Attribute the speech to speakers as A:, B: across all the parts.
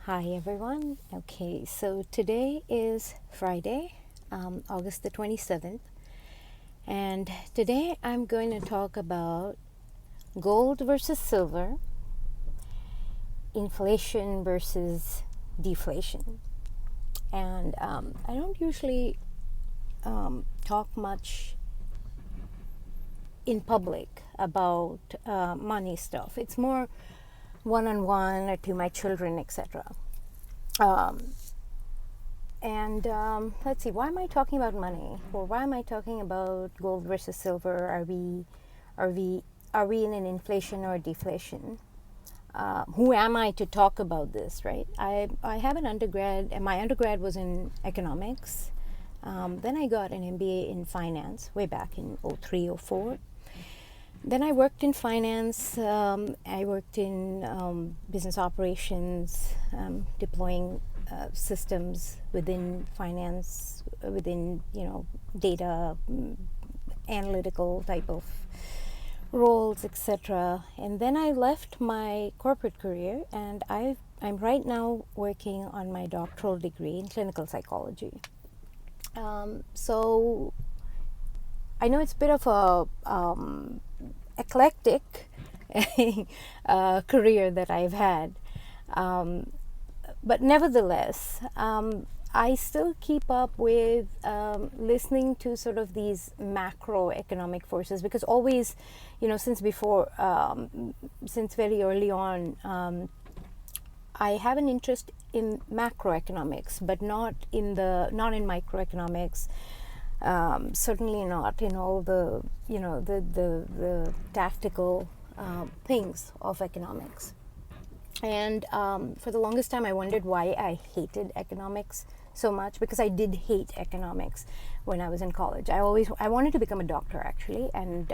A: Hi everyone. Okay, so today is Friday, August the 27th, and today I'm going to talk about gold versus silver, inflation versus deflation. And I don't usually talk much in public about money stuff. It's more one-on-one or to my children, etc. Let's see, why am I talking about money? Or why am I talking about gold versus silver? Are we in an inflation or a deflation? Who am I to talk about this, right? I have an undergrad, and my undergrad was in economics. Then I got an MBA in finance way back in 03, 04. Then I worked in finance. I worked in business operations, deploying systems within finance, within data analytical type of roles, etc. And then I left my corporate career, and I'm right now working on my doctoral degree in clinical psychology. So I know it's a bit of a eclectic career that I've had, but nevertheless, I still keep up with listening to sort of these macroeconomic forces, because always, since very early on, I have an interest in macroeconomics, but not in microeconomics. Certainly not in all the the tactical things of economics. And for the longest time, I wondered why I hated economics so much, because I did hate economics when I was in college. I wanted to become a doctor, actually, and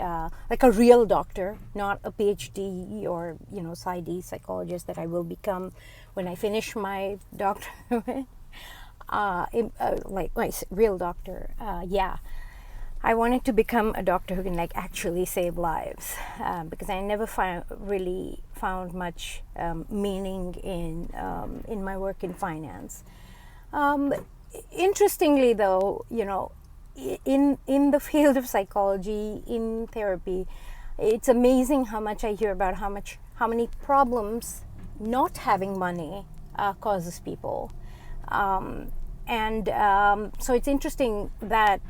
A: like a real doctor, not a PhD or PsyD psychologist that I will become when I finish my doctorate. Like real doctor. I wanted to become a doctor who can actually save lives, because I never really found much meaning in my work in finance. Interestingly, though, in the field of psychology, in therapy, it's amazing how much I hear about how many problems not having money causes people. So it's interesting that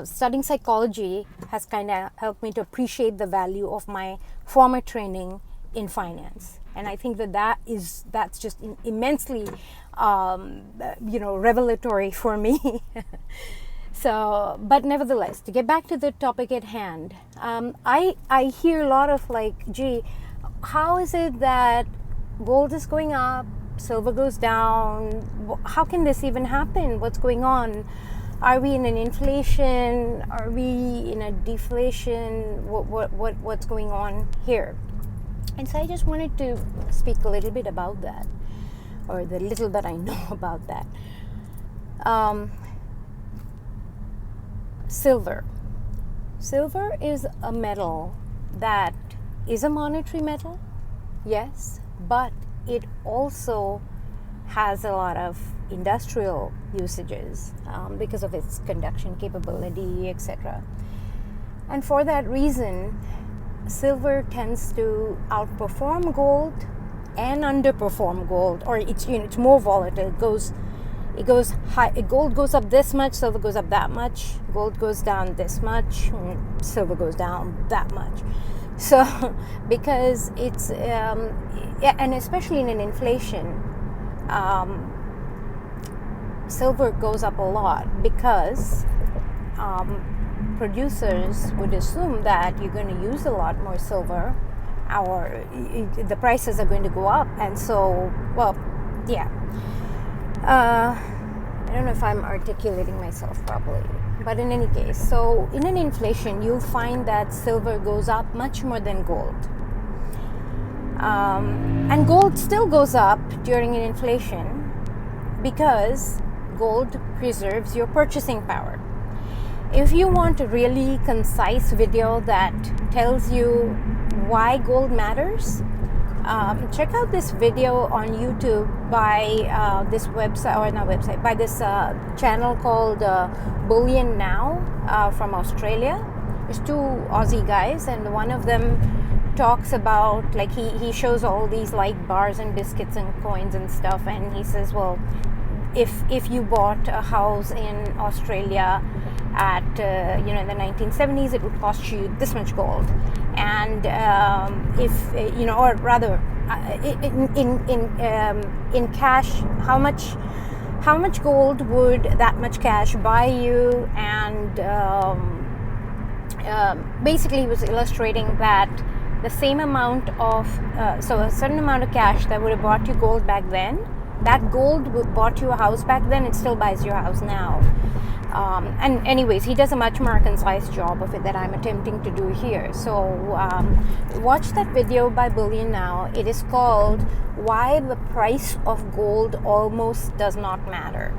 A: studying psychology has kind of helped me to appreciate the value of my former training in finance, and I think that's just immensely revelatory for me. So, but nevertheless, to get back to the topic at hand, I hear a lot of gee, how is it that gold is going up, silver goes down? How can this even happen? What's going on? Are we in an inflation? Are we in a deflation? What's going on here? And so I just wanted to speak a little bit about that, or the little that I know about that. Silver. Silver is a metal that is a monetary metal, yes, but it also has a lot of industrial usages because of its conduction capability, etc. And for that reason, silver tends to outperform gold and underperform gold, or it's more volatile. It goes high. Gold goes up this much, silver goes up that much. Gold goes down this much, silver goes down that much. So, because it's and especially in an inflation, silver goes up a lot, because producers would assume that you're going to use a lot more silver, or the prices are going to go up, and so, yeah. I don't know if I'm articulating myself properly, but in any case, so in an inflation, you'll find that silver goes up much more than gold. And gold still goes up during an inflation, because gold preserves your purchasing power. If you want a really concise video that tells you why gold matters, check out this video on YouTube by this website, or not website, by this channel called Bullion Now from Australia. There's two Aussie guys, and one of them talks about, like, he shows all these like bars and biscuits and coins and stuff, and he says, well, if you bought a house in Australia at in the 1970s, it would cost you this much gold, and if or rather in cash, how much gold would that much cash buy you? And basically he was illustrating that the same amount of so a certain amount of cash that would have bought you gold back then, that gold would bought you a house back then, it still buys you a house now. And anyways, he does a much more concise job of it that I'm attempting to do here. So watch that video by Bullion Now. It is called Why the Price of Gold Almost Does Not Matter,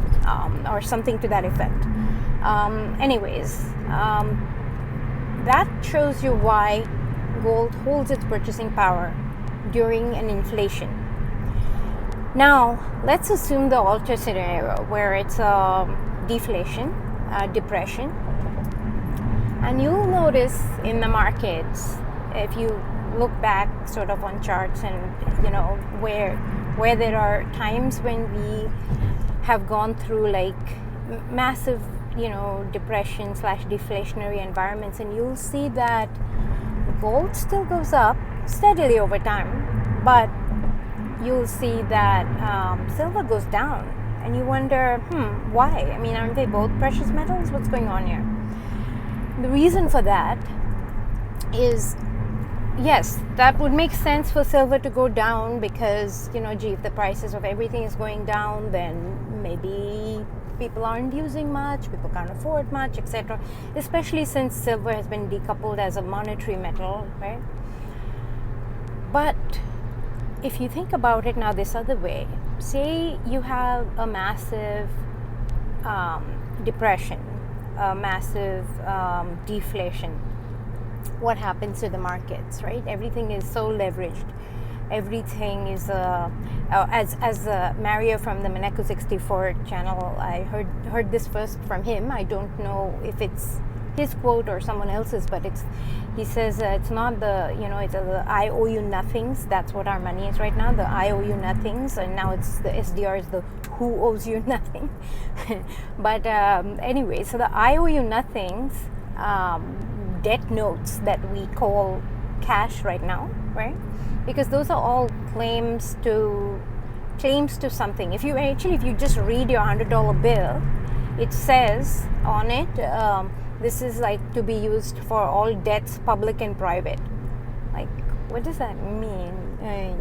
A: or something to that effect. That shows you why gold holds its purchasing power during an inflation. Now, let's assume the alter scenario where it's deflation, depression, and you'll notice in the markets, if you look back sort of on charts and where there are times when we have gone through like massive depression / deflationary environments, and you'll see that gold still goes up steadily over time, but you'll see that silver goes down. And you wonder, why? I mean, aren't they both precious metals? What's going on here? The reason for that is, yes, that would make sense for silver to go down because, if the prices of everything is going down, then maybe people aren't using much, people can't afford much, etc. Especially since silver has been decoupled as a monetary metal, right? But if you think about it now this other way, say you have a massive depression, a massive deflation, what happens to the markets, right? Everything is so leveraged. Everything is as Mario from the Monaco 64 channel, I heard this first from him. I don't know if it's his quote or someone else's, but he says it's not the it's the I owe you nothings. That's what our money is right now, the I owe you nothings, and now it's the SDR is the who owes you nothing. But anyway, so the I owe you nothings debt notes that we call cash right now, right? Because those are all claims to something. If you just read your $100 bill, it says on it, this is like to be used for all debts, public and private. Like, what does that mean?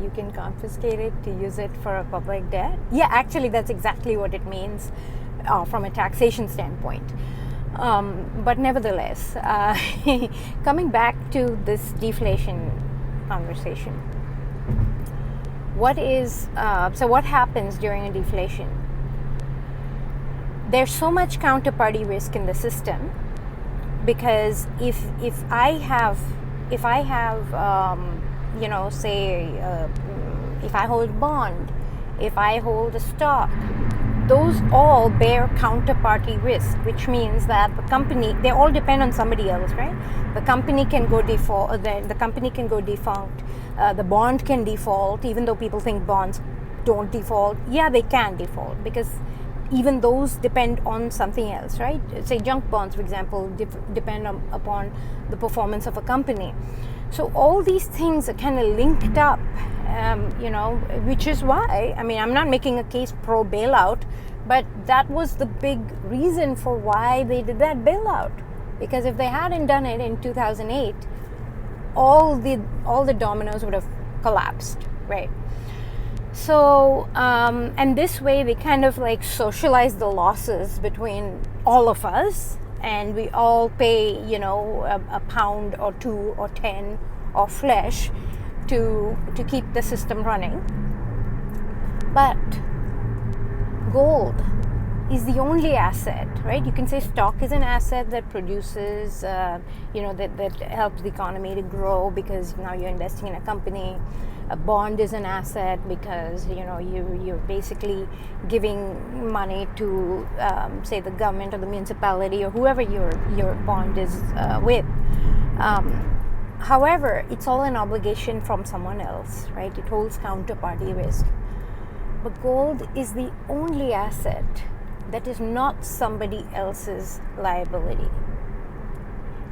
A: You can confiscate it to use it for a public debt? Yeah, actually, that's exactly what it means from a taxation standpoint. But nevertheless, coming back to this deflation conversation, what happens during a deflation? There's so much counterparty risk in the system, because if I have if I hold a bond, if I hold a stock, those all bear counterparty risk, which means that the company, they all depend on somebody else, right? The company can go default, the company can go defunct, the bond can default, even though people think bonds don't default. Yeah, they can default, because even those depend on something else, right? Say junk bonds, for example, depend upon the performance of a company. So all these things are kind of linked up, which is why, I mean, I'm not making a case pro bailout, but that was the big reason for why they did that bailout. Because if they hadn't done it in 2008, all the dominoes would have collapsed, right? So, and this way they kind of like socialize the losses between all of us, and we all pay, a pound or 2 or 10 of flesh to keep the system running. But gold is the only asset, right? You can say stock is an asset that produces, that helps the economy to grow because now you're investing in a company. A bond is an asset because you're basically giving money to say the government or the municipality or whoever your bond is with. However, it's all an obligation from someone else, right? It holds counterparty risk. But gold is the only asset that is not somebody else's liability.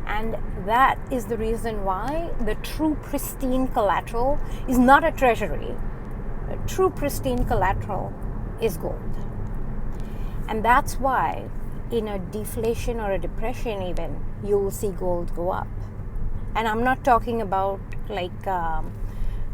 A: And that is the reason why the true pristine collateral is not a treasury. A true pristine collateral is gold. And that's why in a deflation or a depression even, you will see gold go up. And I'm not talking about like,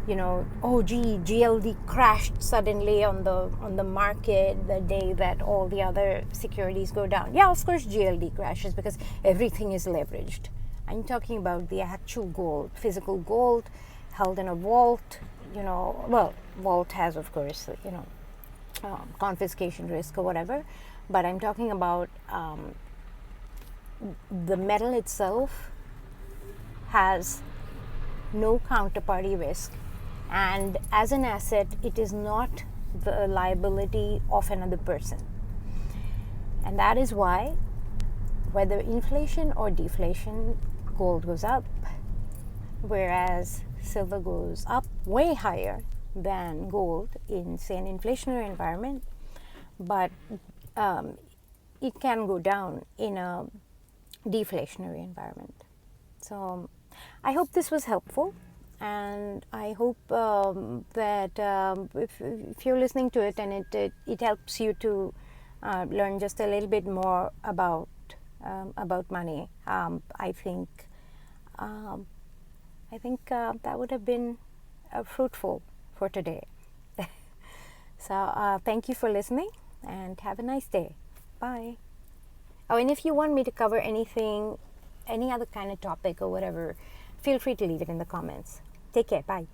A: GLD crashed suddenly on the market the day that all the other securities go down. Yeah, of course GLD crashes because everything is leveraged. I'm talking about the actual gold, physical gold held in a vault. Vault has, of course, confiscation risk or whatever. But I'm talking about the metal itself has no counterparty risk, and as an asset it is not the liability of another person. And that is why, whether inflation or deflation, gold goes up, whereas silver goes up way higher than gold in, say, an inflationary environment, but it can go down in a deflationary environment. So I hope this was helpful, and I hope that if you're listening to it and it helps you to learn just a little bit more about money, I think that would have been fruitful for today. So thank you for listening, and have a nice day. Bye. Oh, and if you want me to cover anything, any other kind of topic or whatever, feel free to leave it in the comments. Take care. Bye.